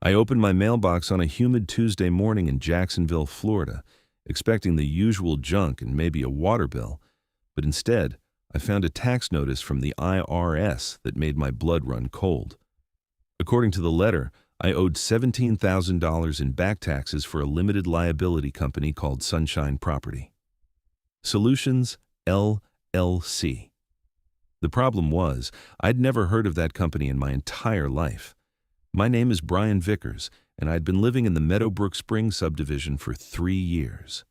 I opened my mailbox on a humid Tuesday morning in Jacksonville, Florida, expecting the usual junk and maybe a water bill, but instead, I found a tax notice from the IRS that made my blood run cold. According to the letter, I owed $17,000 in back taxes for a limited liability company called Sunshine Property Solutions, LLC. The problem was, I'd never heard of that company in my entire life. My name is Bryan Vickers, and I'd been living in the Meadowbrook Springs subdivision for 3 years.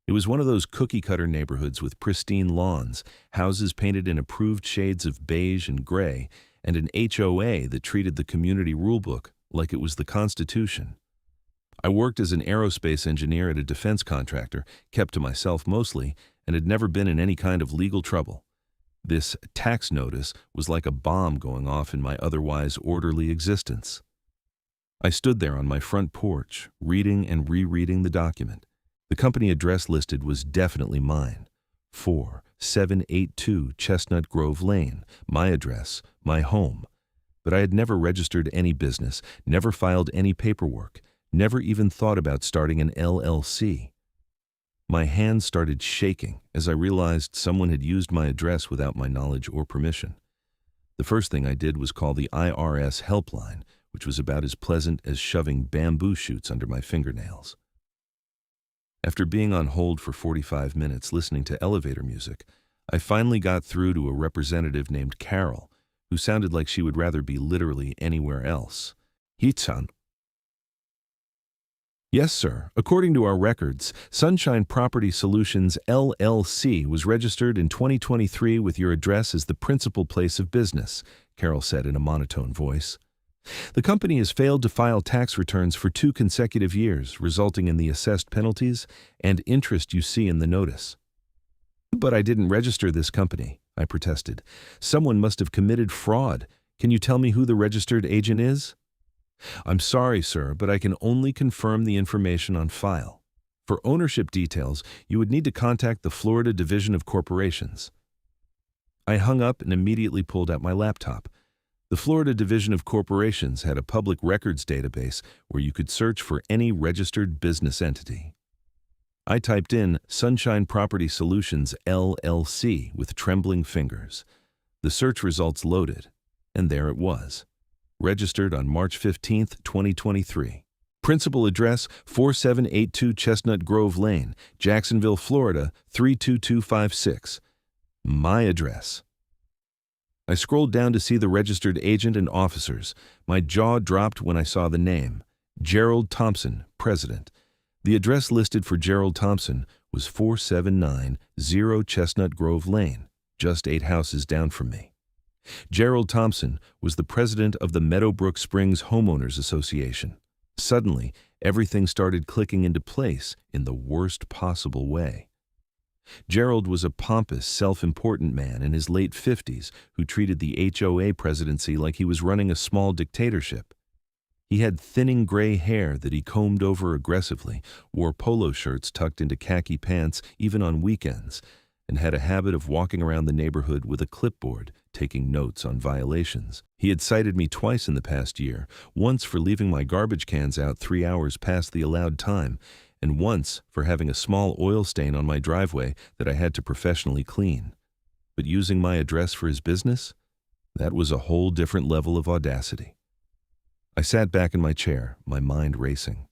It was one of those cookie-cutter neighborhoods with pristine lawns, houses painted in approved shades of beige and gray, and an HOA that treated the community rulebook like it was the Constitution. I worked as an aerospace engineer at a defense contractor, kept to myself mostly, and had never been in any kind of legal trouble. This tax notice was like a bomb going off in my otherwise orderly existence. I stood there on my front porch, reading and rereading the document. The company address listed was definitely mine. 4782 Chestnut Grove Lane, my address, my home. But I had never registered any business, never filed any paperwork, never even thought about starting an LLC. My hands started shaking as I realized someone had used my address without my knowledge or permission. The first thing I did was call the IRS helpline, which was about as pleasant as shoving bamboo shoots under my fingernails. After being on hold for 45 minutes listening to elevator music, I finally got through to a representative named Carol, who sounded like she would rather be literally anywhere else. Hitsan. Yes, sir. According to our records, Sunshine Property Solutions, LLC was registered in 2023 with your address as the principal place of business, Carol said in a monotone voice. The company has failed to file tax returns for 2 consecutive years, resulting in the assessed penalties and interest you see in the notice. But I didn't register this company, I protested. Someone must have committed fraud. Can you tell me who the registered agent is? I'm sorry, sir, but I can only confirm the information on file. For ownership details, you would need to contact the Florida Division of Corporations. I hung up and immediately pulled out my laptop. The Florida Division of Corporations had a public records database where you could search for any registered business entity. I typed in Sunshine Property Solutions, LLC with trembling fingers. The search results loaded, and there it was. Registered on March 15, 2023. Principal address 4782 Chestnut Grove Lane, Jacksonville, Florida 32256. My address. I scrolled down to see the registered agent and officers. My jaw dropped when I saw the name. Gerald Thompson, President. The address listed for Gerald Thompson was 4790 Chestnut Grove Lane, just 8 houses down from me. Gerald Thompson was the president of the Meadowbrook Springs Homeowners Association. Suddenly, everything started clicking into place in the worst possible way. Gerald was a pompous, self-important man in his late 50s who treated the HOA presidency like he was running a small dictatorship. He had thinning gray hair that he combed over aggressively, wore polo shirts tucked into khaki pants even on weekends, and had a habit of walking around the neighborhood with a clipboard, taking notes on violations. He had cited me twice in the past year, once for leaving my garbage cans out 3 hours past the allowed time, and once for having a small oil stain on my driveway that I had to professionally clean. But using my address for his business? That was a whole different level of audacity. I sat back in my chair, my mind racing.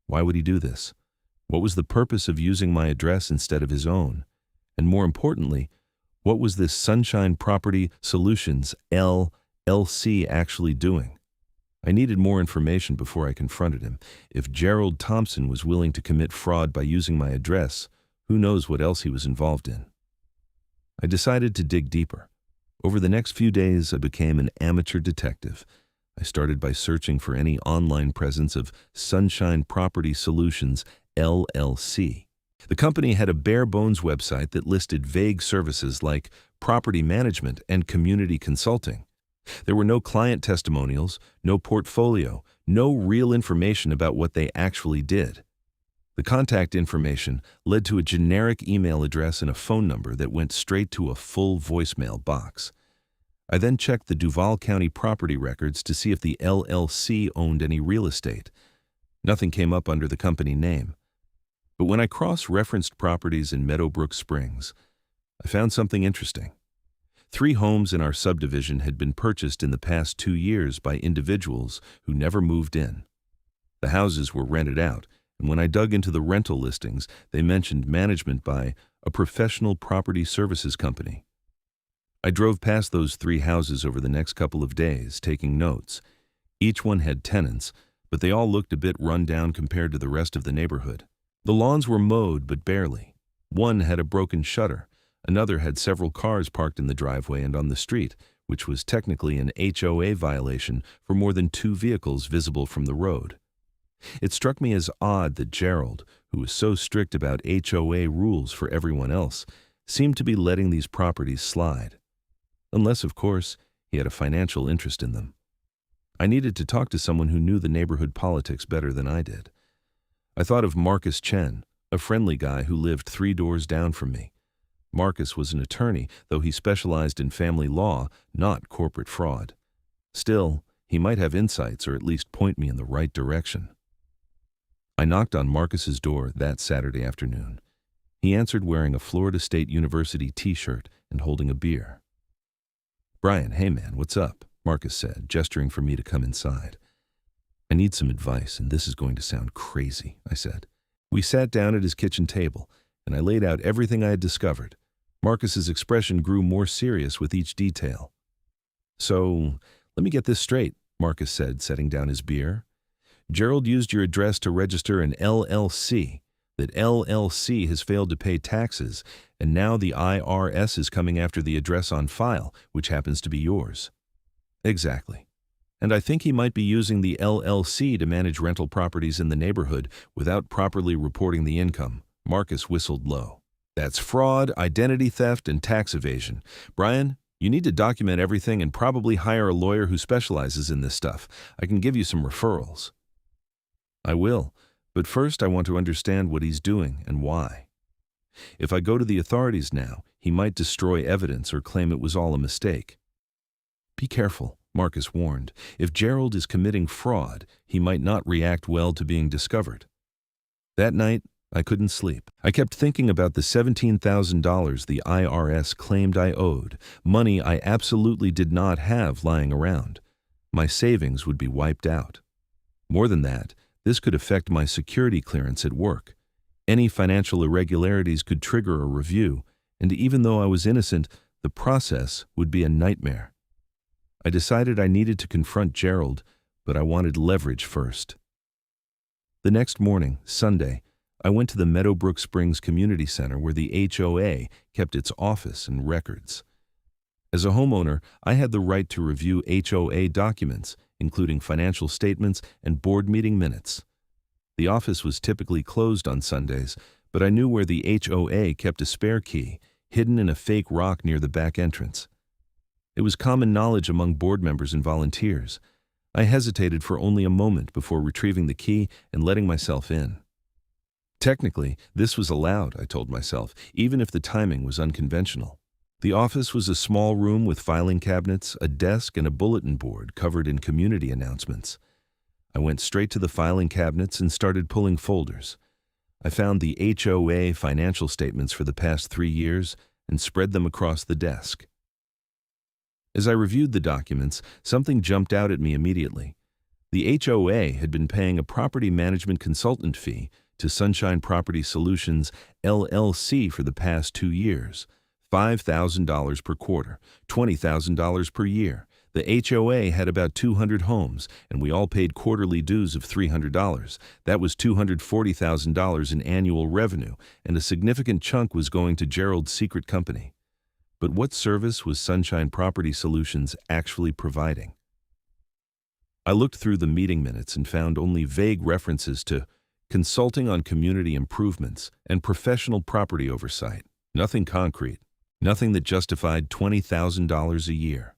Why would he do this? What was the purpose of using my address instead of his own? And more importantly, what was this Sunshine Property Solutions, LLC, actually doing? I needed more information before I confronted him. If Gerald Thompson was willing to commit fraud by using my address, who knows what else he was involved in? I decided to dig deeper. Over the next few days, I became an amateur detective. I started by searching for any online presence of Sunshine Property Solutions, LLC. The company had a bare-bones website that listed vague services like property management and community consulting. There were no client testimonials, no portfolio, no real information about what they actually did. The contact information led to a generic email address and a phone number that went straight to a full voicemail box. I then checked the Duval County property records to see if the LLC owned any real estate. Nothing came up under the company name. But when I cross-referenced properties in Meadowbrook Springs, I found something interesting. 3 homes in our subdivision had been purchased in the past 2 years by individuals who never moved in. The houses were rented out, and when I dug into the rental listings, they mentioned management by a professional property services company. I drove past those 3 houses over the next couple of days, taking notes. Each one had tenants, but they all looked a bit run down compared to the rest of the neighborhood. The lawns were mowed, but barely. One had a broken shutter. Another had several cars parked in the driveway and on the street, which was technically an HOA violation for more than 2 vehicles visible from the road. It struck me as odd that Gerald, who was so strict about HOA rules for everyone else, seemed to be letting these properties slide. Unless, of course, he had a financial interest in them. I needed to talk to someone who knew the neighborhood politics better than I did. I thought of Marcus Chen, a friendly guy who lived 3 doors down from me. Marcus was an attorney, though he specialized in family law, not corporate fraud. Still, he might have insights or at least point me in the right direction. I knocked on Marcus's door that Saturday afternoon. He answered wearing a Florida State University t-shirt and holding a beer. "Bryan, hey man, what's up?" Marcus said, gesturing for me to come inside. "I need some advice, and this is going to sound crazy," I said. We sat down at his kitchen table, and I laid out everything I had discovered. Marcus's expression grew more serious with each detail. "So, let me get this straight," Marcus said, setting down his beer. "Gerald used your address to register an LLC. That LLC has failed to pay taxes, and now the IRS is coming after the address on file, which happens to be yours." "Exactly. And I think he might be using the LLC to manage rental properties in the neighborhood without properly reporting the income." Marcus whistled low. "That's fraud, identity theft, and tax evasion. Bryan, you need to document everything and probably hire a lawyer who specializes in this stuff. I can give you some referrals." "I will, but first I want to understand what he's doing and why. If I go to the authorities now, he might destroy evidence or claim it was all a mistake." "Be careful," Marcus warned. "If Gerald is committing fraud, he might not react well to being discovered." That night, I couldn't sleep. I kept thinking about the $17,000 the IRS claimed I owed, money I absolutely did not have lying around. My savings would be wiped out. More than that, this could affect my security clearance at work. Any financial irregularities could trigger a review, and even though I was innocent, the process would be a nightmare. I decided I needed to confront Gerald, but I wanted leverage first. The next morning, Sunday, I went to the Meadowbrook Springs Community Center where the HOA kept its office and records. As a homeowner, I had the right to review HOA documents, including financial statements and board meeting minutes. The office was typically closed on Sundays, but I knew where the HOA kept a spare key, hidden in a fake rock near the back entrance. It was common knowledge among board members and volunteers. I hesitated for only a moment before retrieving the key and letting myself in. Technically, this was allowed, I told myself, even if the timing was unconventional. The office was a small room with filing cabinets, a desk, and a bulletin board covered in community announcements. I went straight to the filing cabinets and started pulling folders. I found the HOA financial statements for the past 3 years and spread them across the desk. As I reviewed the documents, something jumped out at me immediately. The HOA had been paying a property management consultant fee to Sunshine Property Solutions, LLC for the past 2 years, $5,000 per quarter, $20,000 per year. The HOA had about 200 homes, and we all paid quarterly dues of $300. That was $240,000 in annual revenue, and a significant chunk was going to Gerald's secret company. But what service was Sunshine Property Solutions actually providing? I looked through the meeting minutes and found only vague references to consulting on community improvements and professional property oversight. Nothing concrete, nothing that justified $20,000 a year.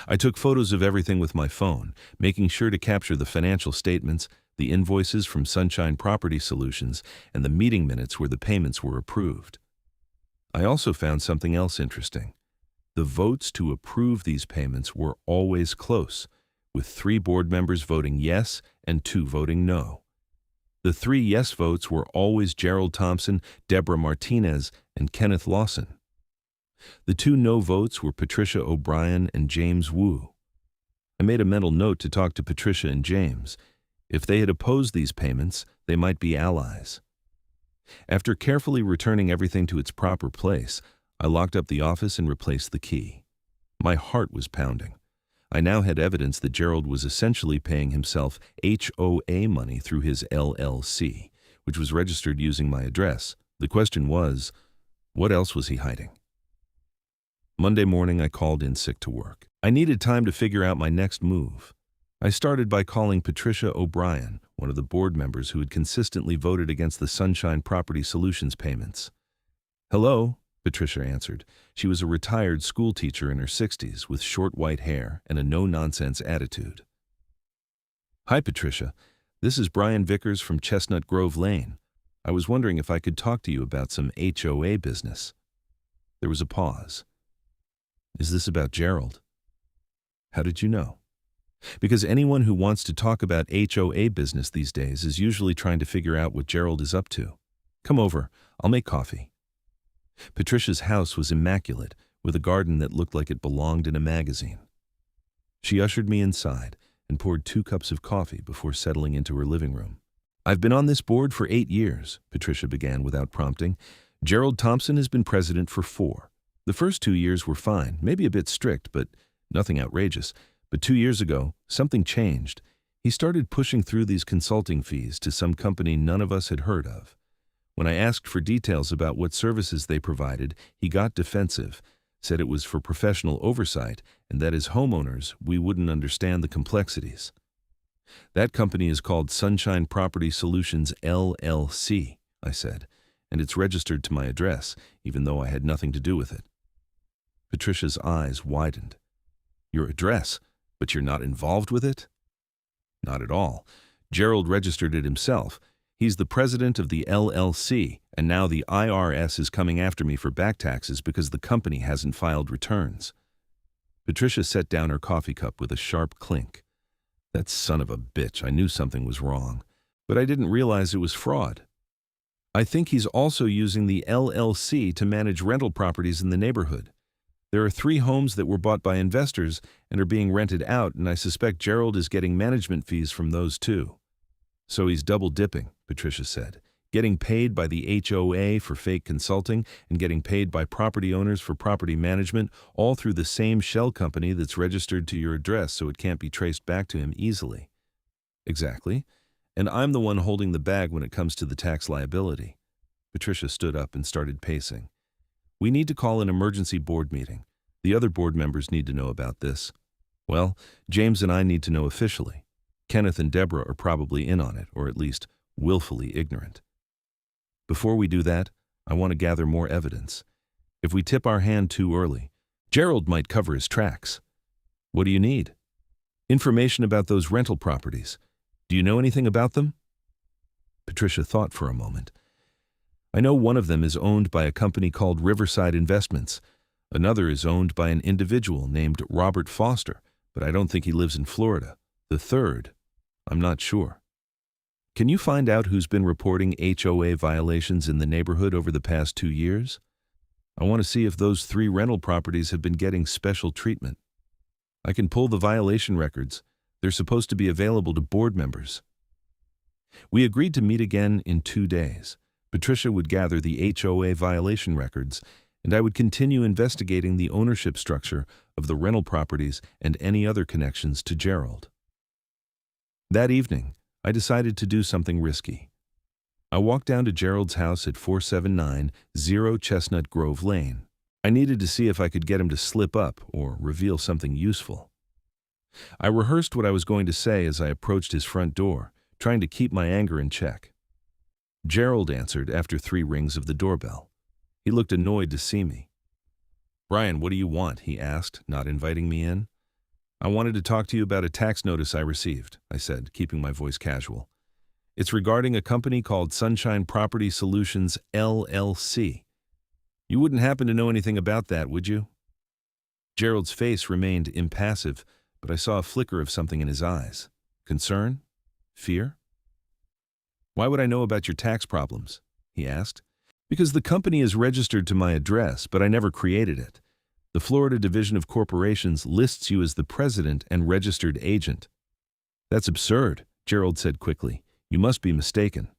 I took photos of everything with my phone, making sure to capture the financial statements, the invoices from Sunshine Property Solutions, and the meeting minutes where the payments were approved. I also found something else interesting. The votes to approve these payments were always close, with 3 board members voting yes and 2 voting no. The 3 yes votes were always Gerald Thompson, Deborah Martinez, and Kenneth Lawson. The 2 no votes were Patricia O'Brien and James Wu. I made a mental note to talk to Patricia and James. If they had opposed these payments, they might be allies. After carefully returning everything to its proper place, I locked up the office and replaced the key. My heart was pounding. I now had evidence that Gerald was essentially paying himself HOA money through his LLC, which was registered using my address. The question was, what else was he hiding? Monday morning, I called in sick to work. I needed time to figure out my next move. I started by calling Patricia O'Brien, one of the board members who had consistently voted against the Sunshine Property Solutions payments. "Hello," Patricia answered. She was a retired school teacher in her 60s with short white hair and a no-nonsense attitude. "Hi, Patricia. This is Bryan Vickers from Chestnut Grove Lane. I was wondering if I could talk to you about some HOA business." There was a pause. "Is this about Gerald?" "How did you know?" "Because anyone who wants to talk about HOA business these days is usually trying to figure out what Gerald is up to. Come over. I'll make coffee." Patricia's house was immaculate, with a garden that looked like it belonged in a magazine. She ushered me inside and poured 2 cups of coffee before settling into her living room. "I've been on this board for 8 years, Patricia began without prompting. "Gerald Thompson has been president for 4. The first 2 years were fine, maybe a bit strict, but nothing outrageous. But 2 years ago, something changed. He started pushing through these consulting fees to some company none of us had heard of. When I asked for details about what services they provided, he got defensive, said it was for professional oversight, and that as homeowners, we wouldn't understand the complexities. That company is called Sunshine Property Solutions LLC, I said, and it's registered to my address, even though I had nothing to do with it. Patricia's eyes widened. "Your address, but you're not involved with it?" "Not at all. Gerald registered it himself. He's the president of the LLC, and now the IRS is coming after me for back taxes because the company hasn't filed returns." Patricia set down her coffee cup with a sharp clink. "That son of a bitch, I knew something was wrong, but I didn't realize it was fraud. I think he's also using the LLC to manage rental properties in the neighborhood. There are 3 homes that were bought by investors and are being rented out, and I suspect Gerald is getting management fees from those too." "So he's double dipping," Patricia said, "getting paid by the HOA for fake consulting and getting paid by property owners for property management, all through the same shell company that's registered to your address so it can't be traced back to him easily." "Exactly. And I'm the one holding the bag when it comes to the tax liability." Patricia stood up and started pacing. "We need to call an emergency board meeting. The other board members need to know about this. Well, James and I need to know officially. Kenneth and Deborah are probably in on it, or at least willfully ignorant. Before we do that, I want to gather more evidence. If we tip our hand too early, Gerald might cover his tracks." "What do you need?" "Information about those rental properties. Do you know anything about them?" Patricia thought for a moment. "I know one of them is owned by a company called Riverside Investments. Another is owned by an individual named Robert Foster, but I don't think he lives in Florida. The third, I'm not sure. Can you find out who's been reporting HOA violations in the neighborhood over the past 2 years? I want to see if those 3 rental properties have been getting special treatment. I can pull the violation records. They're supposed to be available to board members." We agreed to meet again in 2 days. Patricia would gather the HOA violation records, and I would continue investigating the ownership structure of the rental properties and any other connections to Gerald. That evening, I decided to do something risky. I walked down to Gerald's house at 4790 Chestnut Grove Lane. I needed to see if I could get him to slip up or reveal something useful. I rehearsed what I was going to say as I approached his front door, trying to keep my anger in check. Gerald answered after 3 rings of the doorbell. He looked annoyed to see me. "Bryan, what do you want?" he asked, not inviting me in. "I wanted to talk to you about a tax notice I received," I said, keeping my voice casual. "It's regarding a company called Sunshine Property Solutions LLC. You wouldn't happen to know anything about that, would you?" Gerald's face remained impassive, but I saw a flicker of something in his eyes. Concern? Fear? "Why would I know about your tax problems?" he asked. "Because the company is registered to my address, but I never created it. The Florida Division of Corporations lists you as the president and registered agent." "That's absurd," Gerald said quickly. "You must be mistaken."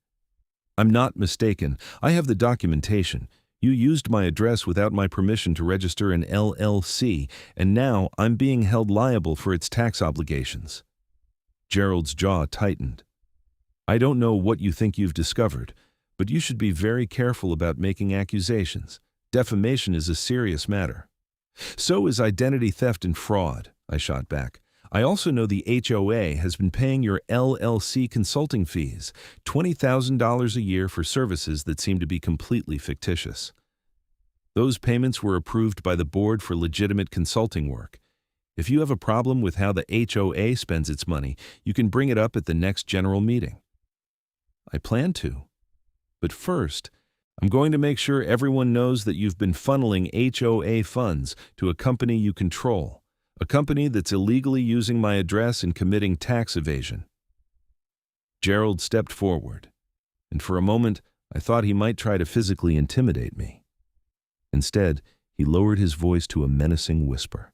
"I'm not mistaken. I have the documentation. You used my address without my permission to register an LLC, and now I'm being held liable for its tax obligations." Gerald's jaw tightened. "I don't know what you think you've discovered, but you should be very careful about making accusations. Defamation is a serious matter." "So is identity theft and fraud," I shot back. "I also know the HOA has been paying your LLC consulting fees, $20,000 a year for services that seem to be completely fictitious. Those payments were approved by the board for legitimate consulting work. If you have a problem with how the HOA spends its money, you can bring it up at the next general meeting." "I plan to. But first, I'm going to make sure everyone knows that you've been funneling HOA funds to a company you control, a company that's illegally using my address and committing tax evasion." Gerald stepped forward, and for a moment I thought he might try to physically intimidate me. Instead, he lowered his voice to a menacing whisper.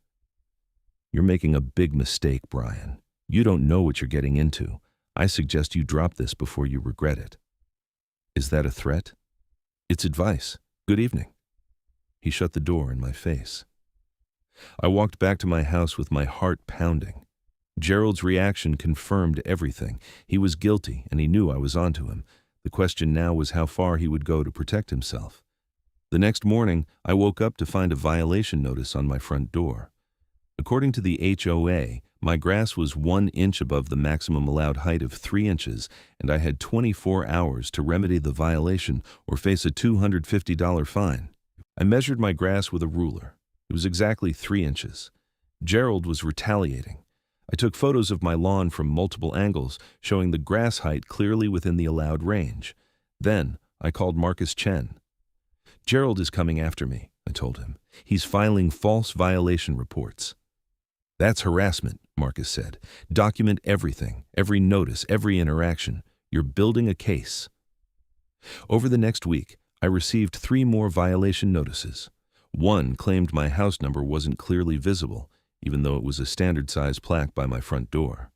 "You're making a big mistake, Bryan. You don't know what you're getting into. I suggest you drop this before you regret it." "Is that a threat?" "It's advice. Good evening." He shut the door in my face. I walked back to my house with my heart pounding. Gerald's reaction confirmed everything. He was guilty, and he knew I was onto him. The question now was how far he would go to protect himself. The next morning, I woke up to find a violation notice on my front door. According to the HOA, my grass was 1 inch above the maximum allowed height of 3 inches, and I had 24 hours to remedy the violation or face a $250 fine. I measured my grass with a ruler. It was exactly 3 inches. Gerald was retaliating. I took photos of my lawn from multiple angles, showing the grass height clearly within the allowed range. Then, I called Marcus Chen. "Gerald is coming after me," I told him. "He's filing false violation reports." "That's harassment," Marcus said. "Document everything, every notice, every interaction. You're building a case." Over the next week, I received 3 more violation notices. One claimed my house number wasn't clearly visible, even though it was a standard-size plaque by my front door.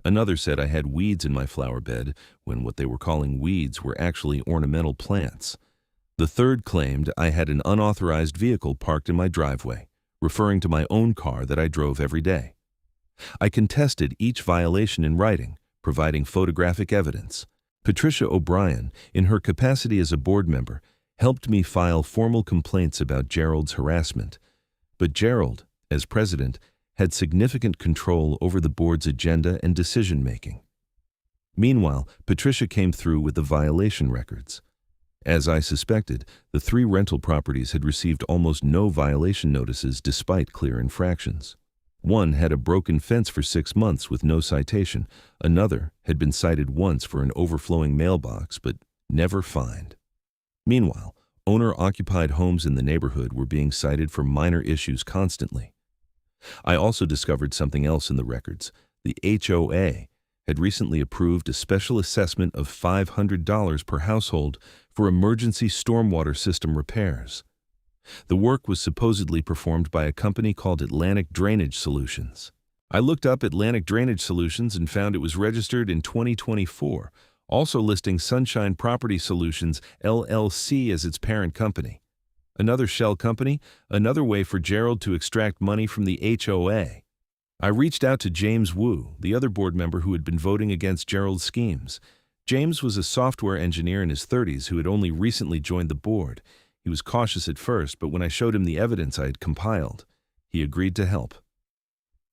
Another said I had weeds in my flower bed, when what they were calling weeds were actually ornamental plants. The third claimed I had an unauthorized vehicle parked in my driveway, referring to my own car that I drove every day. I contested each violation in writing, providing photographic evidence. Patricia O'Brien, in her capacity as a board member, helped me file formal complaints about Gerald's harassment. But Gerald, as president, had significant control over the board's agenda and decision-making. Meanwhile, Patricia came through with the violation records. As I suspected, the 3 rental properties had received almost no violation notices despite clear infractions. One had a broken fence for 6 months with no citation. Another had been cited once for an overflowing mailbox, but never fined. Meanwhile, owner-occupied homes in the neighborhood were being cited for minor issues constantly. I also discovered something else in the records. The HOA had recently approved a special assessment of $500 per household for emergency stormwater system repairs. The work was supposedly performed by a company called Atlantic Drainage Solutions. I looked up Atlantic Drainage Solutions and found it was registered in 2024, also listing Sunshine Property Solutions, LLC as its parent company. Another shell company, another way for Gerald to extract money from the HOA. I reached out to James Wu, the other board member who had been voting against Gerald's schemes. James was a software engineer in his 30s who had only recently joined the board. He was cautious at first, but when I showed him the evidence I had compiled, he agreed to help.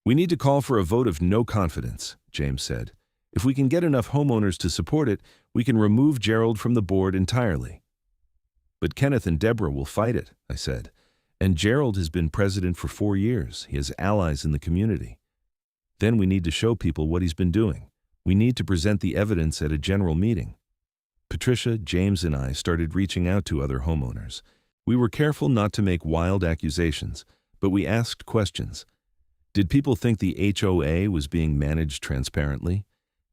"We need to call for a vote of no confidence," James said. "If we can get enough homeowners to support it, we can remove Gerald from the board entirely." "But Kenneth and Deborah will fight it," I said. "And Gerald has been president for 4 years. He has allies in the community. Then we need to show people what he's been doing. We need to present the evidence at a general meeting." Patricia, James, and I started reaching out to other homeowners. We were careful not to make wild accusations, but we asked questions. Did people think the HOA was being managed transparently?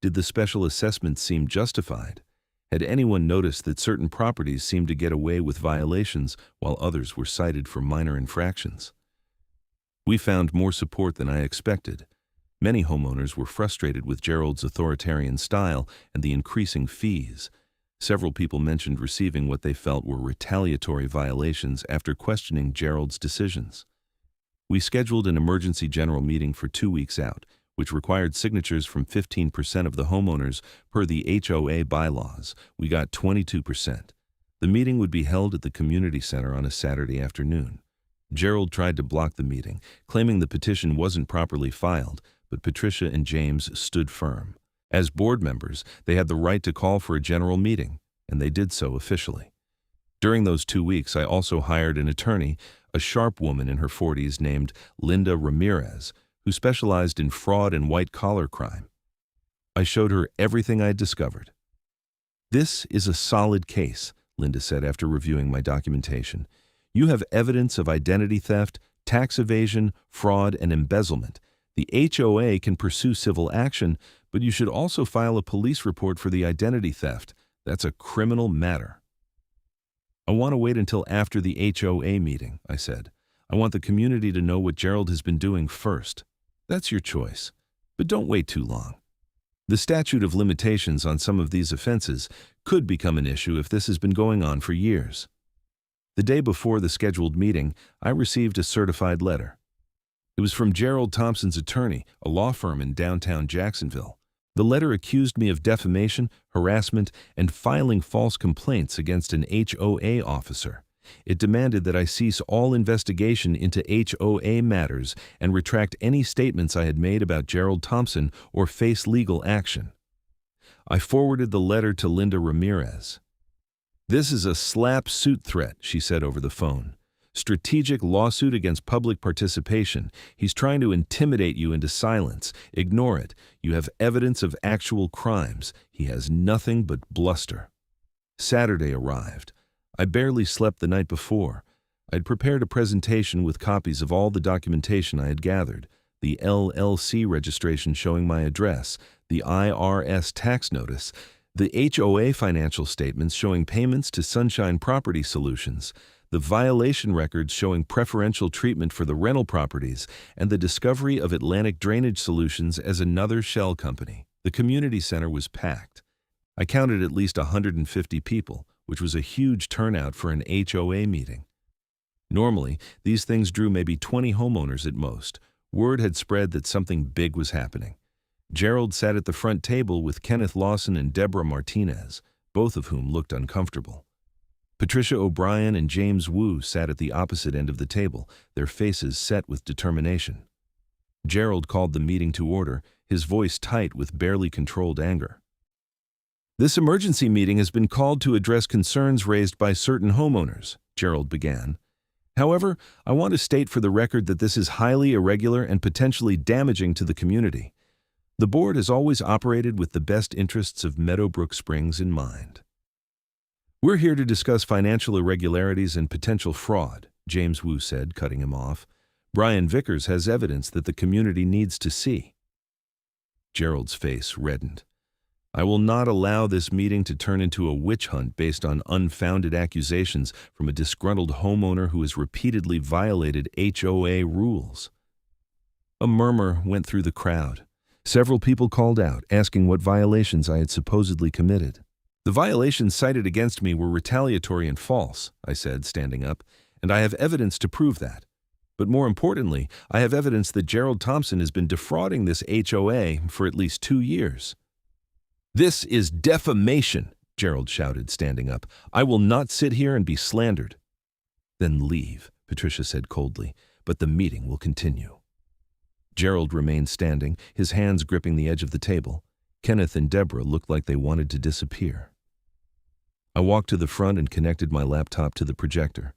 Did the special assessment seem justified? Had anyone noticed that certain properties seemed to get away with violations while others were cited for minor infractions? We found more support than I expected. Many homeowners were frustrated with Gerald's authoritarian style and the increasing fees. Several people mentioned receiving what they felt were retaliatory violations after questioning Gerald's decisions. We scheduled an emergency general meeting for 2 weeks out, which required signatures from 15% of the homeowners per the HOA bylaws. We got 22%. The meeting would be held at the community center on a Saturday afternoon. Gerald tried to block the meeting, claiming the petition wasn't properly filed, but Patricia and James stood firm. As board members, they had the right to call for a general meeting, and they did so officially. During those 2 weeks, I also hired an attorney, a sharp woman in her 40s named Linda Ramirez, who specialized in fraud and white-collar crime. I showed her everything I'd discovered. "This is a solid case," Linda said after reviewing my documentation. "You have evidence of identity theft, tax evasion, fraud, and embezzlement. The HOA can pursue civil action, but you should also file a police report for the identity theft. That's a criminal matter." "I want to wait until after the HOA meeting," I said. "I want the community to know what Gerald has been doing first." "That's your choice, but don't wait too long. The statute of limitations on some of these offenses could become an issue if this has been going on for years." The day before the scheduled meeting, I received a certified letter. It was from Gerald Thompson's attorney, a law firm in downtown Jacksonville. The letter accused me of defamation, harassment, and filing false complaints against an HOA officer. It demanded that I cease all investigation into HOA matters and retract any statements I had made about Gerald Thompson or face legal action. I forwarded the letter to Linda Ramirez. "This is a slap suit threat," she said over the phone. "Strategic lawsuit against public participation. He's trying to intimidate you into silence. Ignore it. You have evidence of actual crimes. He has nothing but bluster." Saturday arrived. I barely slept the night before. I'd prepared a presentation with copies of all the documentation I had gathered, the LLC registration showing my address, the IRS tax notice, the HOA financial statements showing payments to Sunshine Property Solutions, the violation records showing preferential treatment for the rental properties, and the discovery of Atlantic Drainage Solutions as another shell company. The community center was packed. I counted at least 150 people, which was a huge turnout for an HOA meeting. Normally, these things drew maybe 20 homeowners at most. Word had spread that something big was happening. Gerald sat at the front table with Kenneth Lawson and Deborah Martinez, both of whom looked uncomfortable. Patricia O'Brien and James Wu sat at the opposite end of the table, their faces set with determination. Gerald called the meeting to order, his voice tight with barely controlled anger. "This emergency meeting has been called to address concerns raised by certain homeowners," Gerald began. "However, I want to state for the record that this is highly irregular and potentially damaging to the community. The board has always operated with the best interests of Meadowbrook Springs in mind. We're here to discuss financial irregularities and potential fraud," James Wu said, cutting him off. "Bryan Vickers has evidence that the community needs to see." Gerald's face reddened. "I will not allow this meeting to turn into a witch hunt based on unfounded accusations from a disgruntled homeowner who has repeatedly violated HOA rules." A murmur went through the crowd. Several people called out, asking what violations I had supposedly committed. "The violations cited against me were retaliatory and false," I said, standing up, "and I have evidence to prove that. But more importantly, I have evidence that Gerald Thompson has been defrauding this HOA for at least 2 years. "This is defamation," Gerald shouted, standing up. "I will not sit here and be slandered." "Then leave," Patricia said coldly, "but the meeting will continue." Gerald remained standing, his hands gripping the edge of the table. Kenneth and Deborah looked like they wanted to disappear. I walked to the front and connected my laptop to the projector.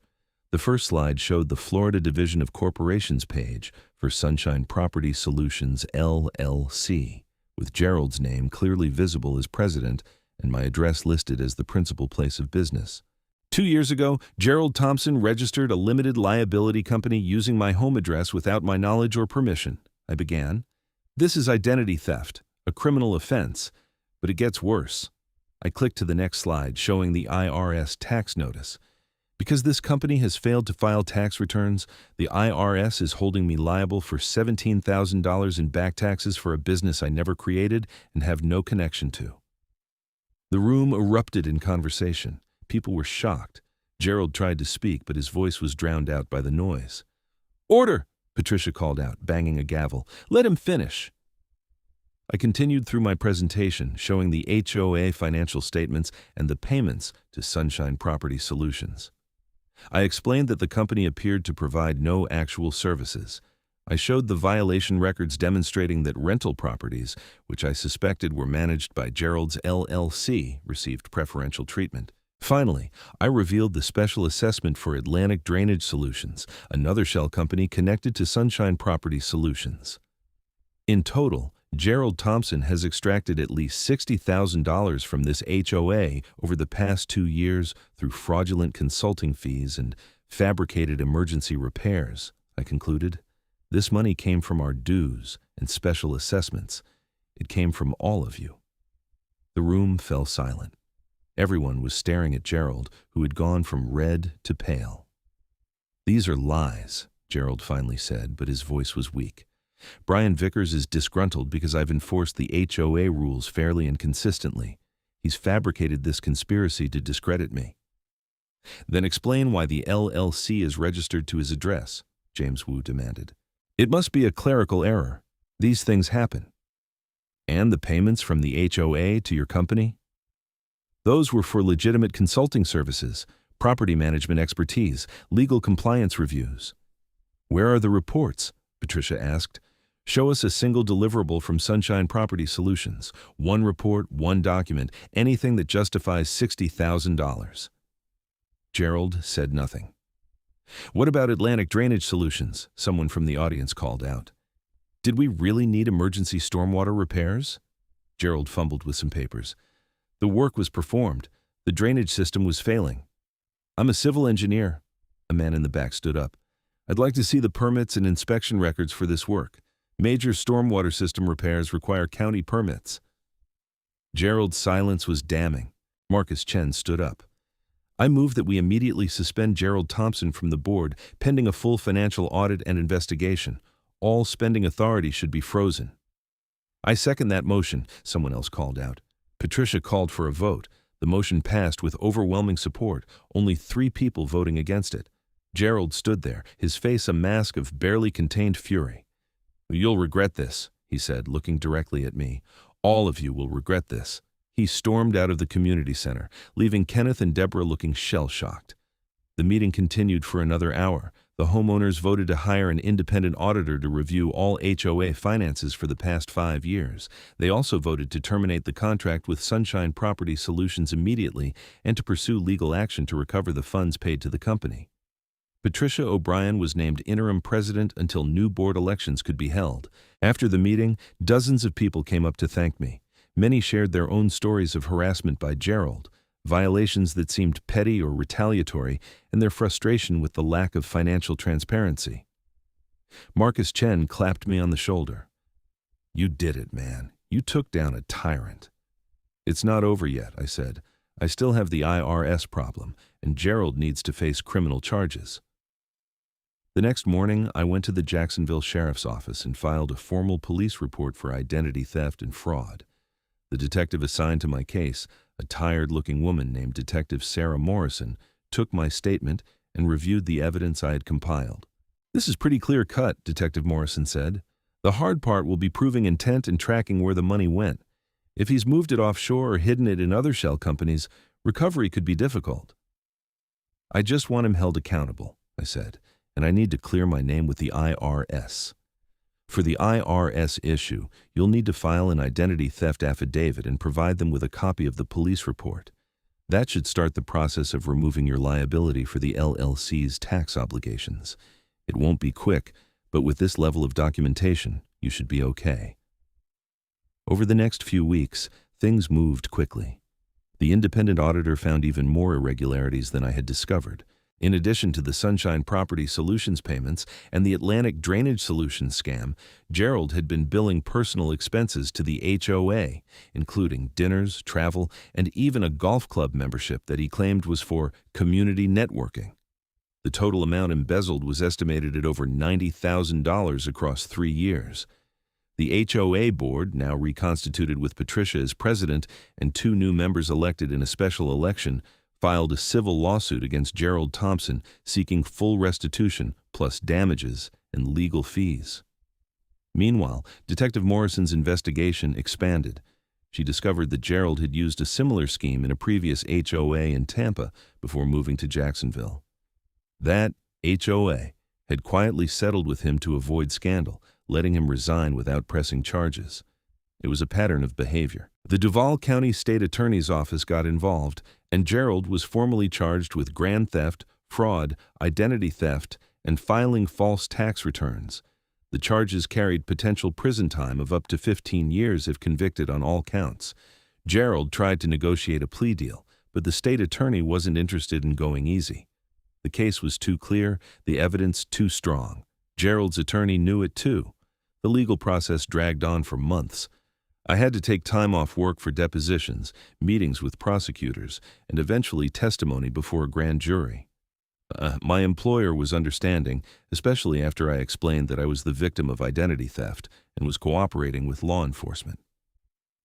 The first slide showed the Florida Division of Corporations page for Sunshine Property Solutions, LLC, with Gerald's name clearly visible as president and my address listed as the principal place of business. 2 years ago, Gerald Thompson registered a limited liability company using my home address without my knowledge or permission, I began. This is identity theft, a criminal offense, but it gets worse. I clicked to the next slide showing the IRS tax notice. Because this company has failed to file tax returns, the IRS is holding me liable for $17,000 in back taxes for a business I never created and have no connection to. The room erupted in conversation. People were shocked. Gerald tried to speak, but his voice was drowned out by the noise. "Order!" Patricia called out, banging a gavel. "Let him finish." I continued through my presentation, showing the HOA financial statements and the payments to Sunshine Property Solutions. I explained that the company appeared to provide no actual services. I showed the violation records demonstrating that rental properties, which I suspected were managed by Gerald's LLC, received preferential treatment. Finally, I revealed the special assessment for Atlantic Drainage Solutions, another shell company connected to Sunshine Property Solutions. In total, Gerald Thompson has extracted at least $60,000 from this HOA over the past 2 years through fraudulent consulting fees and fabricated emergency repairs, I concluded. This money came from our dues and special assessments. It came from all of you. The room fell silent. Everyone was staring at Gerald, who had gone from red to pale. "These are lies," Gerald finally said, but his voice was weak. "Bryan Vickers is disgruntled because I've enforced the HOA rules fairly and consistently. He's fabricated this conspiracy to discredit me." "Then explain why the LLC is registered to his address," James Wu demanded. "It must be a clerical error. These things happen." "And the payments from the HOA to your company?" "Those were for legitimate consulting services, property management expertise, legal compliance reviews." "Where are the reports?" Patricia asked. "Show us a single deliverable from Sunshine Property Solutions. One report, one document, anything that justifies $60,000. Gerald said nothing. "What about Atlantic Drainage Solutions?" someone from the audience called out. "Did we really need emergency stormwater repairs?" Gerald fumbled with some papers. "The work was performed. The drainage system was failing." "I'm a civil engineer." A man in the back stood up. "I'd like to see the permits and inspection records for this work. Major stormwater system repairs require county permits." Gerald's silence was damning. Marcus Chen stood up. "I move that we immediately suspend Gerald Thompson from the board pending a full financial audit and investigation. All spending authority should be frozen." "I second that motion," someone else called out. Patricia called for a vote. The motion passed with overwhelming support, only 3 people voting against it. Gerald stood there, his face a mask of barely contained fury. "You'll regret this," he said, looking directly at me. "All of you will regret this." He stormed out of the community center, leaving Kenneth and Deborah looking shell-shocked. The meeting continued for another hour. The homeowners voted to hire an independent auditor to review all HOA finances for the past 5 years. They also voted to terminate the contract with Sunshine Property Solutions immediately and to pursue legal action to recover the funds paid to the company. Patricia O'Brien was named interim president until new board elections could be held. After the meeting, dozens of people came up to thank me. Many shared their own stories of harassment by Gerald, violations that seemed petty or retaliatory, and their frustration with the lack of financial transparency. Marcus Chen clapped me on the shoulder. "You did it, man. You took down a tyrant." "It's not over yet," I said. "I still have the IRS problem, and Gerald needs to face criminal charges." The next morning, I went to the Jacksonville Sheriff's Office and filed a formal police report for identity theft and fraud. The detective assigned to my case, a tired-looking woman named Detective Sarah Morrison, took my statement and reviewed the evidence I had compiled. "This is pretty clear-cut," Detective Morrison said. "The hard part will be proving intent and tracking where the money went. If he's moved it offshore or hidden it in other shell companies, recovery could be difficult." "I just want him held accountable," I said, "and I need to clear my name with the IRS. For the IRS issue, you'll need to file an identity theft affidavit and provide them with a copy of the police report. That should start the process of removing your liability for the LLC's tax obligations. It won't be quick, but with this level of documentation, you should be okay." Over the next few weeks, things moved quickly. The independent auditor found even more irregularities than I had discovered. In addition to the Sunshine Property Solutions payments and the Atlantic Drainage Solutions scam, Gerald had been billing personal expenses to the HOA, including dinners, travel, and even a golf club membership that he claimed was for community networking. The total amount embezzled was estimated at over $90,000 across 3 years. The HOA board, now reconstituted with Patricia as president and 2 new members elected in a special election, filed a civil lawsuit against Gerald Thompson seeking full restitution plus damages and legal fees. Meanwhile, Detective Morrison's investigation expanded. She discovered that Gerald had used a similar scheme in a previous HOA in Tampa before moving to Jacksonville. That HOA had quietly settled with him to avoid scandal, letting him resign without pressing charges. It was a pattern of behavior. The Duval County State Attorney's Office got involved, and Gerald was formally charged with grand theft, fraud, identity theft, and filing false tax returns. The charges carried potential prison time of up to 15 years if convicted on all counts. Gerald tried to negotiate a plea deal, but the state attorney wasn't interested in going easy. The case was too clear, the evidence too strong. Gerald's attorney knew it too. The legal process dragged on for months. I had to take time off work for depositions, meetings with prosecutors, and eventually testimony before a grand jury. My employer was understanding, especially after I explained that I was the victim of identity theft and was cooperating with law enforcement.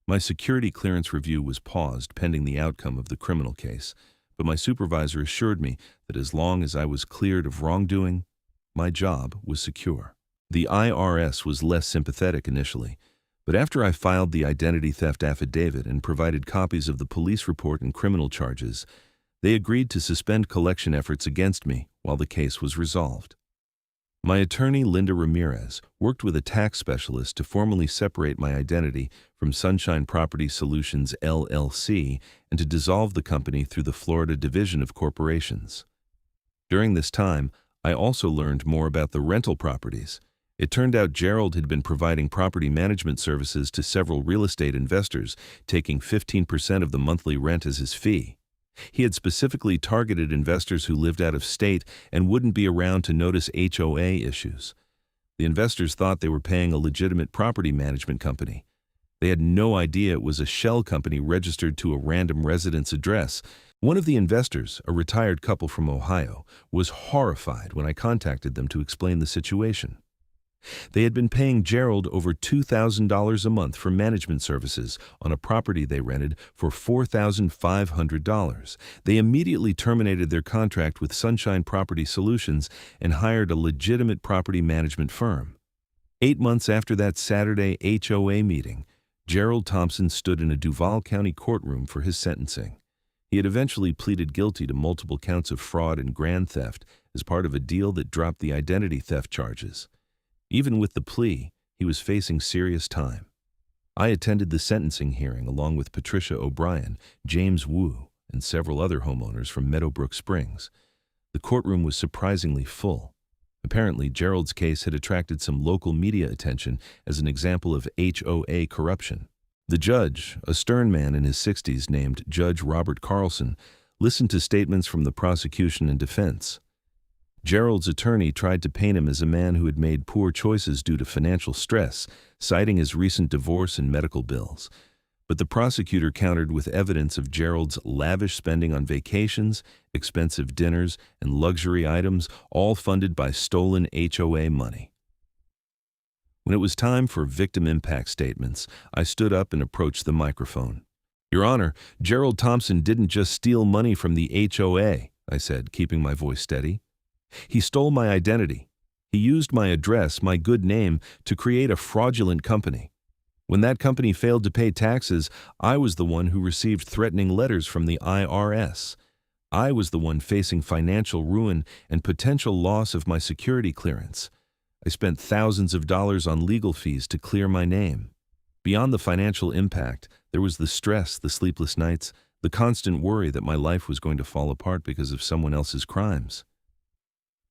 My security clearance review was paused pending the outcome of the criminal case, but my supervisor assured me that as long as I was cleared of wrongdoing, my job was secure. The IRS was less sympathetic initially, but after I filed the identity theft affidavit and provided copies of the police report and criminal charges, they agreed to suspend collection efforts against me while the case was resolved. My attorney, Linda Ramirez, worked with a tax specialist to formally separate my identity from Sunshine Property Solutions, LLC, and to dissolve the company through the Florida Division of Corporations. During this time, I also learned more about the rental properties. It turned out Gerald had been providing property management services to several real estate investors, taking 15% of the monthly rent as his fee. He had specifically targeted investors who lived out of state and wouldn't be around to notice HOA issues. The investors thought they were paying a legitimate property management company. They had no idea it was a shell company registered to a random residence address. One of the investors, a retired couple from Ohio, was horrified when I contacted them to explain the situation. They had been paying Gerald over $2,000 a month for management services on a property they rented for $4,500. They immediately terminated their contract with Sunshine Property Solutions and hired a legitimate property management firm. 8 months after that Saturday HOA meeting, Gerald Thompson stood in a Duval County courtroom for his sentencing. He had eventually pleaded guilty to multiple counts of fraud and grand theft as part of a deal that dropped the identity theft charges. Even with the plea, he was facing serious time. I attended the sentencing hearing along with Patricia O'Brien, James Wu, and several other homeowners from Meadowbrook Springs. The courtroom was surprisingly full. Apparently, Gerald's case had attracted some local media attention as an example of HOA corruption. The judge, a stern man in his 60s named Judge Robert Carlson, listened to statements from the prosecution and defense. Gerald's attorney tried to paint him as a man who had made poor choices due to financial stress, citing his recent divorce and medical bills. But the prosecutor countered with evidence of Gerald's lavish spending on vacations, expensive dinners, and luxury items, all funded by stolen HOA money. When it was time for victim impact statements, I stood up and approached the microphone. "Your Honor, Gerald Thompson didn't just steal money from the HOA," I said, keeping my voice steady. "He stole my identity. He used my address, my good name, to create a fraudulent company. When that company failed to pay taxes, I was the one who received threatening letters from the IRS. I was the one facing financial ruin and potential loss of my security clearance. I spent thousands of dollars on legal fees to clear my name. Beyond the financial impact, there was the stress, the sleepless nights, the constant worry that my life was going to fall apart because of someone else's crimes."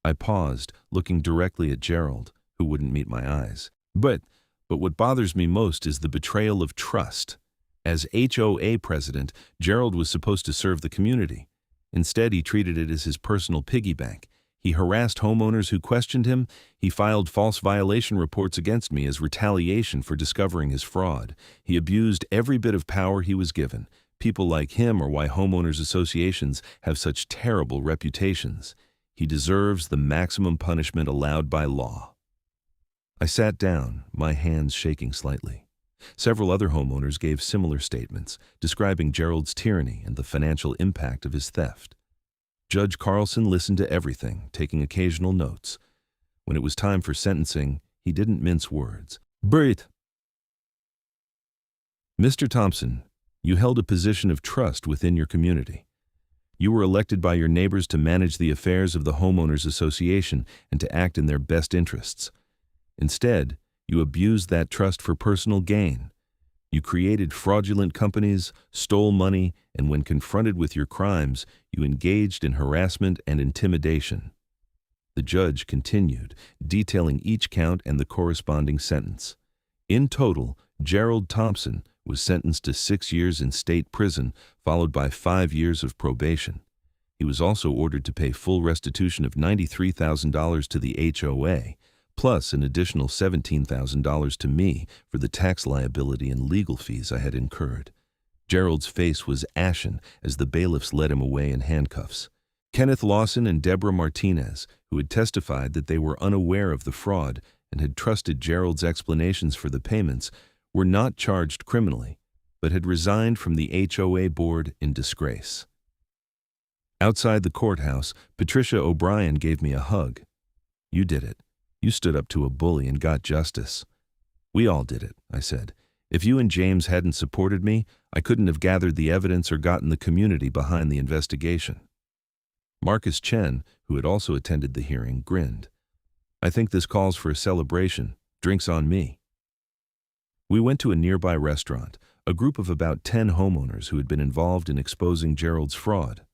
I paused, looking directly at Gerald, who wouldn't meet my eyes. But what bothers me most is the betrayal of trust. As HOA president, Gerald was supposed to serve the community. Instead, he treated it as his personal piggy bank. He harassed homeowners who questioned him. He filed false violation reports against me as retaliation for discovering his fraud. He abused every bit of power he was given. People like him are why homeowners associations have such terrible reputations. He deserves the maximum punishment allowed by law. I sat down, my hands shaking slightly. Several other homeowners gave similar statements, describing Gerald's tyranny and the financial impact of his theft. Judge Carlson listened to everything, taking occasional notes. When it was time for sentencing, he didn't mince words. "Breathe. Mr. Thompson, you held a position of trust within your community. You were elected by your neighbors to manage the affairs of the homeowners association and to act in their best interests. Instead, you abused that trust for personal gain. You created fraudulent companies, stole money, and when confronted with your crimes, you engaged in harassment and intimidation." The judge continued, detailing each count and the corresponding sentence. In total, Gerald Thompson was sentenced to 6 years in state prison, followed by 5 years of probation. He was also ordered to pay full restitution of $93,000 to the HOA, plus an additional $17,000 to me for the tax liability and legal fees I had incurred. Gerald's face was ashen as the bailiffs led him away in handcuffs. Kenneth Lawson and Deborah Martinez, who had testified that they were unaware of the fraud and had trusted Gerald's explanations for the payments, were not charged criminally, but had resigned from the HOA board in disgrace. Outside the courthouse, Patricia O'Brien gave me a hug. "You did it. You stood up to a bully and got justice." "We all did it," I said. "If you and James hadn't supported me, I couldn't have gathered the evidence or gotten the community behind the investigation." Marcus Chen, who had also attended the hearing, grinned. "I think this calls for a celebration. Drinks on me." We went to a nearby restaurant, a group of about 10 homeowners who had been involved in exposing Gerald's fraud.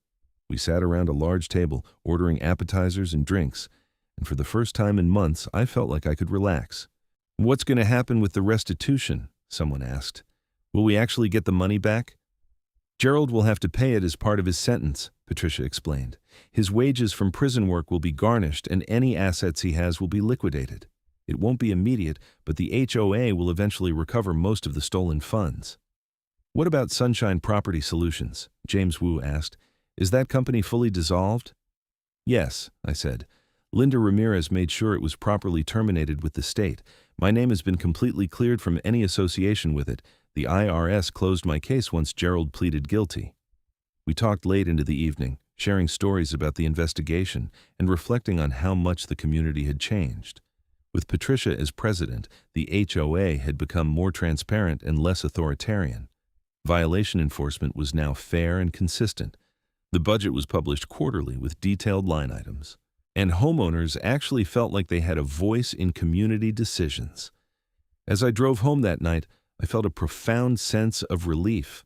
We sat around a large table, ordering appetizers and drinks, and for the first time in months, I felt like I could relax. "What's going to happen with the restitution?" someone asked. "Will we actually get the money back?" "Gerald will have to pay it as part of his sentence," Patricia explained. "His wages from prison work will be garnished and any assets he has will be liquidated. It won't be immediate, but the HOA will eventually recover most of the stolen funds." "What about Sunshine Property Solutions?" James Wu asked. "Is that company fully dissolved?" "Yes," I said. "Linda Ramirez made sure it was properly terminated with the state. My name has been completely cleared from any association with it. The IRS closed my case once Gerald pleaded guilty." We talked late into the evening, sharing stories about the investigation and reflecting on how much the community had changed. With Patricia as president, the HOA had become more transparent and less authoritarian. Violation enforcement was now fair and consistent. The budget was published quarterly with detailed line items. And homeowners actually felt like they had a voice in community decisions. As I drove home that night, I felt a profound sense of relief.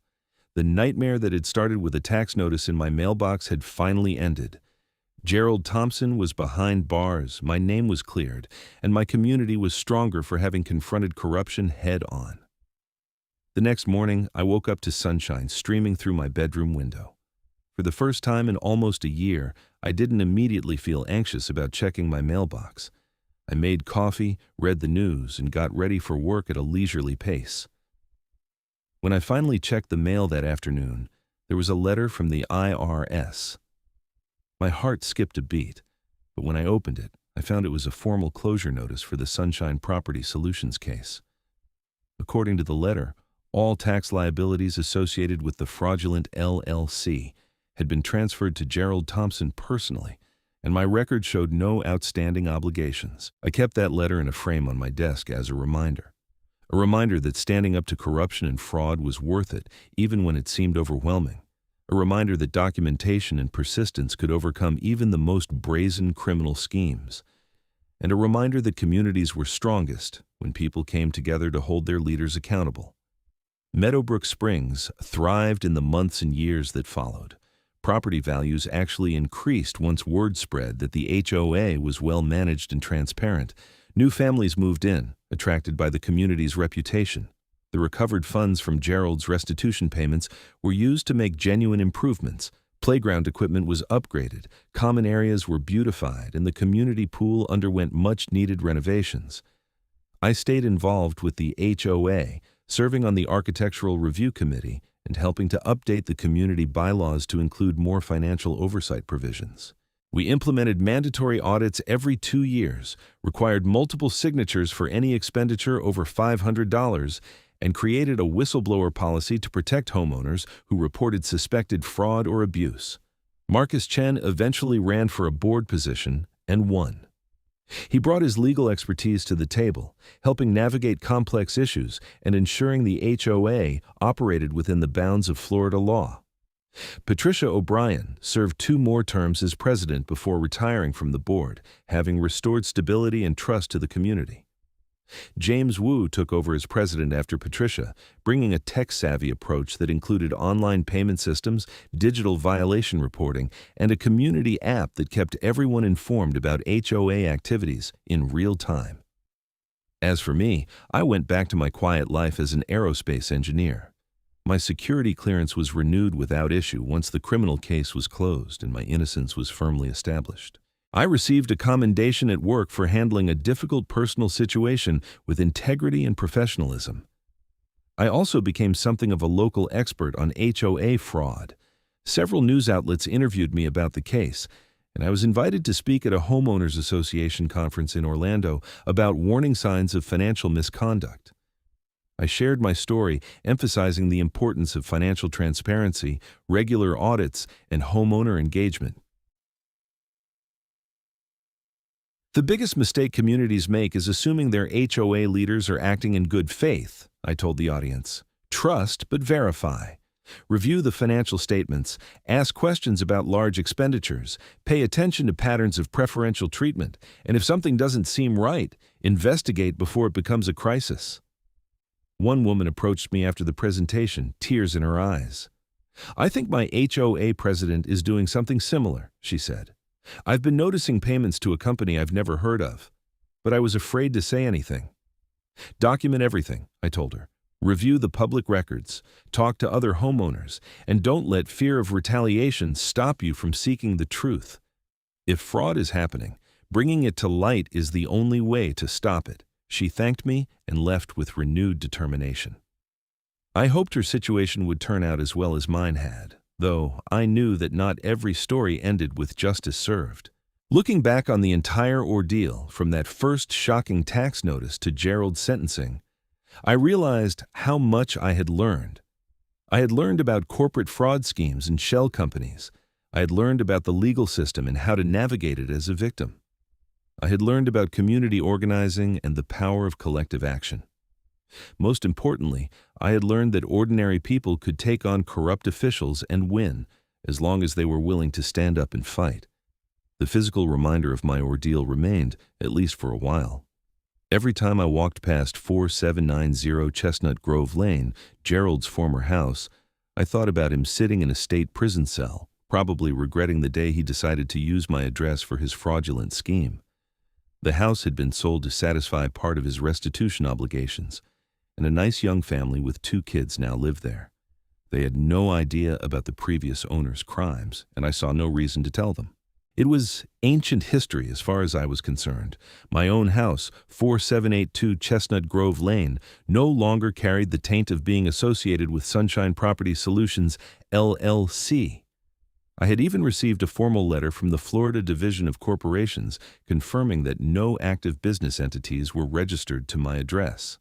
The nightmare that had started with a tax notice in my mailbox had finally ended. Gerald Thompson was behind bars, my name was cleared, and my community was stronger for having confronted corruption head-on. The next morning, I woke up to sunshine streaming through my bedroom window. For the first time in almost a year, I didn't immediately feel anxious about checking my mailbox. I made coffee, read the news, and got ready for work at a leisurely pace. When I finally checked the mail that afternoon, there was a letter from the IRS. My heart skipped a beat, but when I opened it, I found it was a formal closure notice for the Sunshine Property Solutions case. According to the letter, all tax liabilities associated with the fraudulent LLC had been transferred to Gerald Thompson personally, and my record showed no outstanding obligations. I kept that letter in a frame on my desk as a reminder that standing up to corruption and fraud was worth it, even when it seemed overwhelming. A reminder that documentation and persistence could overcome even the most brazen criminal schemes. And a reminder that communities were strongest when people came together to hold their leaders accountable. Meadowbrook Springs thrived in the months and years that followed. Property values actually increased once word spread that the HOA was well managed and transparent. New families moved in, attracted by the community's reputation. The recovered funds from Gerald's restitution payments were used to make genuine improvements. Playground equipment was upgraded, common areas were beautified, and the community pool underwent much-needed renovations. I stayed involved with the HOA, serving on the Architectural Review Committee and helping to update the community bylaws to include more financial oversight provisions. We implemented mandatory audits every 2 years, required multiple signatures for any expenditure over $500, and created a whistleblower policy to protect homeowners who reported suspected fraud or abuse. Marcus Chen eventually ran for a board position and won. He brought his legal expertise to the table, helping navigate complex issues and ensuring the HOA operated within the bounds of Florida law. Patricia O'Brien served 2 more terms as president before retiring from the board, having restored stability and trust to the community. James Wu took over as president after Patricia, bringing a tech-savvy approach that included online payment systems, digital violation reporting, and a community app that kept everyone informed about HOA activities in real time. As for me, I went back to my quiet life as an aerospace engineer. My security clearance was renewed without issue once the criminal case was closed and my innocence was firmly established. I received a commendation at work for handling a difficult personal situation with integrity and professionalism. I also became something of a local expert on HOA fraud. Several news outlets interviewed me about the case, and I was invited to speak at a homeowners association conference in Orlando about warning signs of financial misconduct. I shared my story, emphasizing the importance of financial transparency, regular audits, and homeowner engagement. The biggest mistake communities make is assuming their HOA leaders are acting in good faith, I told the audience. Trust, but verify. Review the financial statements, ask questions about large expenditures, pay attention to patterns of preferential treatment, and if something doesn't seem right, investigate before it becomes a crisis. One woman approached me after the presentation, tears in her eyes. "I think my HOA president is doing something similar," she said. "I've been noticing payments to a company I've never heard of, but I was afraid to say anything." "Document everything," I told her. "Review the public records, talk to other homeowners, and don't let fear of retaliation stop you from seeking the truth. If fraud is happening, bringing it to light is the only way to stop it." She thanked me and left with renewed determination. I hoped her situation would turn out as well as mine had, though I knew that not every story ended with justice served. Looking back on the entire ordeal, from that first shocking tax notice to Gerald's sentencing, I realized how much I had learned. I had learned about corporate fraud schemes and shell companies. I had learned about the legal system and how to navigate it as a victim. I had learned about community organizing and the power of collective action. Most importantly, I had learned that ordinary people could take on corrupt officials and win, as long as they were willing to stand up and fight. The physical reminder of my ordeal remained, at least for a while. Every time I walked past 4790 Chestnut Grove Lane, Gerald's former house, I thought about him sitting in a state prison cell, probably regretting the day he decided to use my address for his fraudulent scheme. The house had been sold to satisfy part of his restitution obligations, and a nice young family with 2 kids now lived there. They had no idea about the previous owner's crimes, and I saw no reason to tell them. It was ancient history as far as I was concerned. My own house, 4782 Chestnut Grove Lane, no longer carried the taint of being associated with Sunshine Property Solutions, LLC. I had even received a formal letter from the Florida Division of Corporations confirming that no active business entities were registered to my address.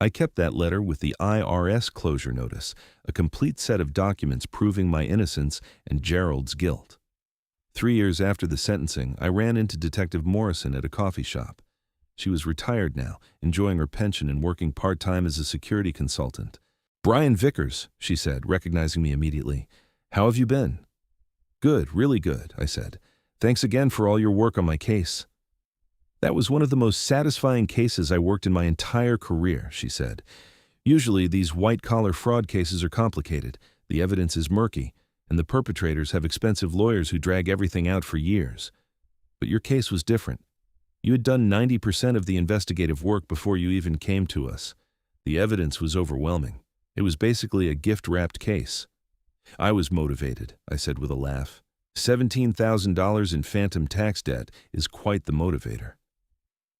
I kept that letter with the IRS closure notice, a complete set of documents proving my innocence and Gerald's guilt. 3 years after the sentencing, I ran into Detective Morrison at a coffee shop. She was retired now, enjoying her pension and working part-time as a security consultant. "Bryan Vickers," she said, recognizing me immediately. "How have you been?" "Good, really good," I said. "Thanks again for all your work on my case." "That was one of the most satisfying cases I worked in my entire career," she said. "Usually these white-collar fraud cases are complicated, the evidence is murky, and the perpetrators have expensive lawyers who drag everything out for years. But your case was different. You had done 90% of the investigative work before you even came to us. The evidence was overwhelming. It was basically a gift-wrapped case. I was motivated, I said with a laugh. $17,000 in phantom tax debt is quite the motivator.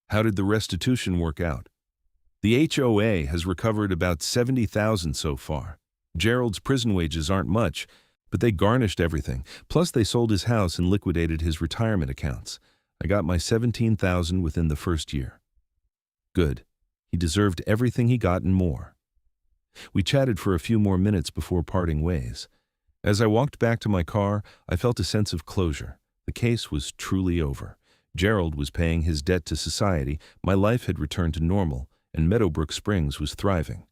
How did the restitution work out? The HOA has recovered about $70,000 so far. Gerald's prison wages aren't much, but they garnished everything. Plus, they sold his house and liquidated his retirement accounts. I got my $17,000 within the first year. Good. He deserved everything he got and more. We chatted for a few more minutes before parting ways. As I walked back to my car, I felt a sense of closure. The case was truly over. Gerald was paying his debt to society, my life had returned to normal, and Meadowbrook Springs was thriving.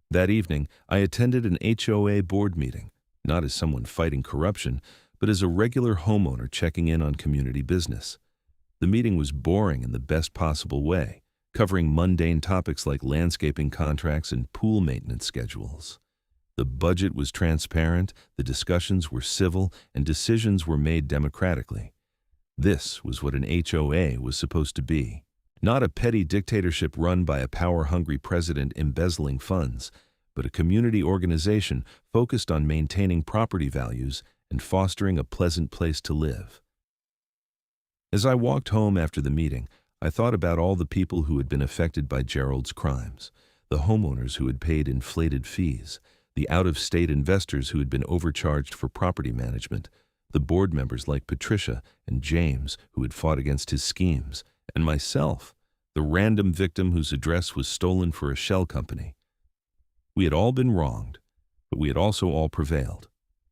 That evening, I attended an HOA board meeting, not as someone fighting corruption, but as a regular homeowner checking in on community business. The meeting was boring in the best possible way, covering mundane topics like landscaping contracts and pool maintenance schedules. The budget was transparent, the discussions were civil, and decisions were made democratically. This was what an HOA was supposed to be. Not a petty dictatorship run by a power-hungry president embezzling funds, but a community organization focused on maintaining property values and fostering a pleasant place to live. As I walked home after the meeting, I thought about all the people who had been affected by Gerald's crimes, the homeowners who had paid inflated fees, the out-of-state investors who had been overcharged for property management, the board members like Patricia and James who had fought against his schemes, and myself, the random victim whose address was stolen for a shell company. We had all been wronged, but we had also all prevailed.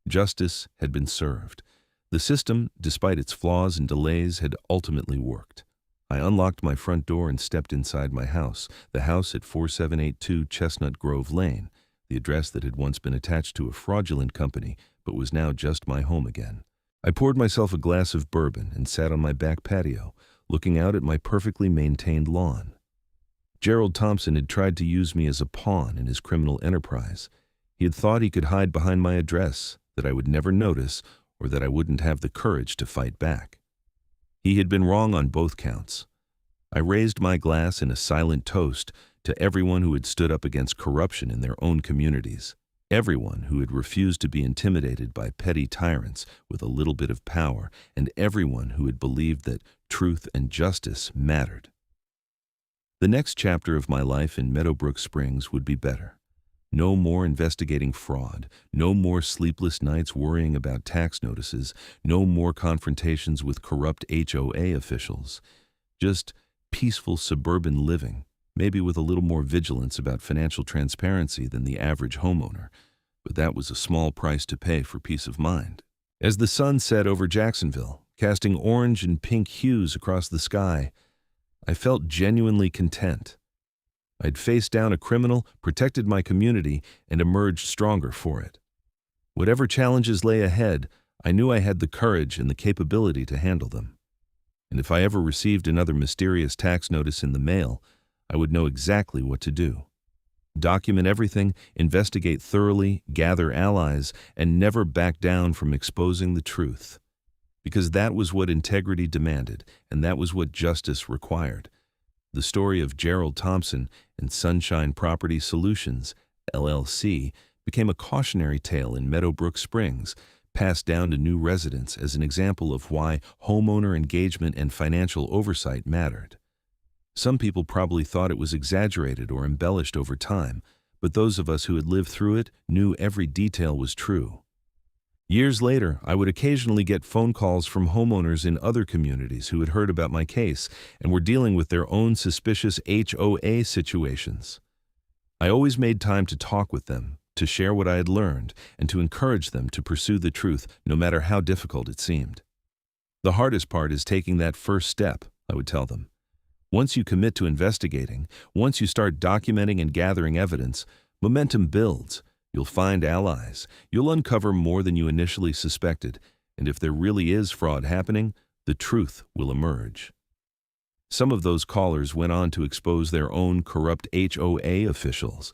Justice had been served. The system, despite its flaws and delays, had ultimately worked. I unlocked my front door and stepped inside my house, the house at 4782 Chestnut Grove Lane, the address that had once been attached to a fraudulent company, but was now just my home again. I poured myself a glass of bourbon and sat on my back patio, looking out at my perfectly maintained lawn. Gerald Thompson had tried to use me as a pawn in his criminal enterprise. He had thought he could hide behind my address, that I would never notice, or that I wouldn't have the courage to fight back. He had been wrong on both counts. I raised my glass in a silent toast to everyone who had stood up against corruption in their own communities, everyone who had refused to be intimidated by petty tyrants with a little bit of power, and everyone who had believed that truth and justice mattered. The next chapter of my life in Meadowbrook Springs would be better. No more investigating fraud, no more sleepless nights worrying about tax notices, no more confrontations with corrupt HOA officials. Just peaceful suburban living, maybe with a little more vigilance about financial transparency than the average homeowner, but that was a small price to pay for peace of mind. As the sun set over Jacksonville, casting orange and pink hues across the sky, I felt genuinely content. I'd faced down a criminal, protected my community, and emerged stronger for it. Whatever challenges lay ahead, I knew I had the courage and the capability to handle them. And if I ever received another mysterious tax notice in the mail, I would know exactly what to do. Document everything, investigate thoroughly, gather allies, and never back down from exposing the truth. Because that was what integrity demanded, and that was what justice required. The story of Gerald Thompson and Sunshine Property Solutions, LLC, became a cautionary tale in Meadowbrook Springs, passed down to new residents as an example of why homeowner engagement and financial oversight mattered. Some people probably thought it was exaggerated or embellished over time, but those of us who had lived through it knew every detail was true. Years later, I would occasionally get phone calls from homeowners in other communities who had heard about my case and were dealing with their own suspicious HOA situations. I always made time to talk with them, to share what I had learned, and to encourage them to pursue the truth, no matter how difficult it seemed. The hardest part is taking that first step, I would tell them. Once you commit to investigating, once you start documenting and gathering evidence, momentum builds. You'll find allies. You'll uncover more than you initially suspected, and if there really is fraud happening, the truth will emerge. Some of those callers went on to expose their own corrupt HOA officials.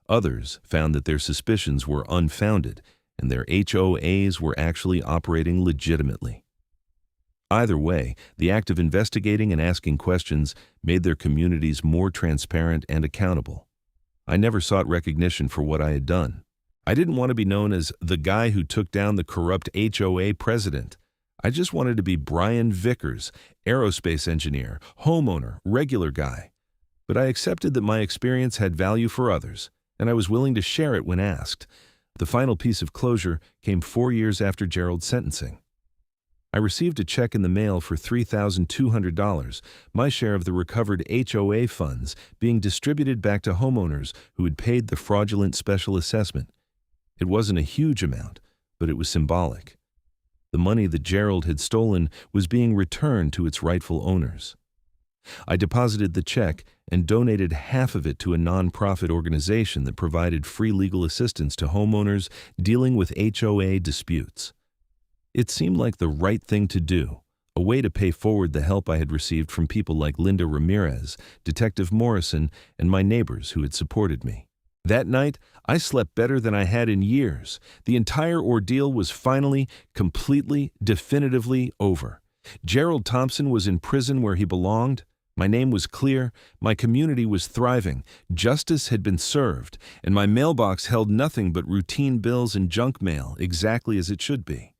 Others found that their suspicions were unfounded, and their HOAs were actually operating legitimately. Either way, the act of investigating and asking questions made their communities more transparent and accountable. I never sought recognition for what I had done. I didn't want to be known as the guy who took down the corrupt HOA president. I just wanted to be Bryan Vickers, aerospace engineer, homeowner, regular guy. But I accepted that my experience had value for others, and I was willing to share it when asked. The final piece of closure came 4 years after Gerald's sentencing. I received a check in the mail for $3,200, my share of the recovered HOA funds being distributed back to homeowners who had paid the fraudulent special assessment. It wasn't a huge amount, but it was symbolic. The money that Gerald had stolen was being returned to its rightful owners. I deposited the check and donated half of it to a nonprofit organization that provided free legal assistance to homeowners dealing with HOA disputes. It seemed like the right thing to do, a way to pay forward the help I had received from people like Linda Ramirez, Detective Morrison, and my neighbors who had supported me. That night, I slept better than I had in years. The entire ordeal was finally, completely, definitively over. Gerald Thompson was in prison where he belonged. My name was clear, my community was thriving, justice had been served, and my mailbox held nothing but routine bills and junk mail, exactly as it should be.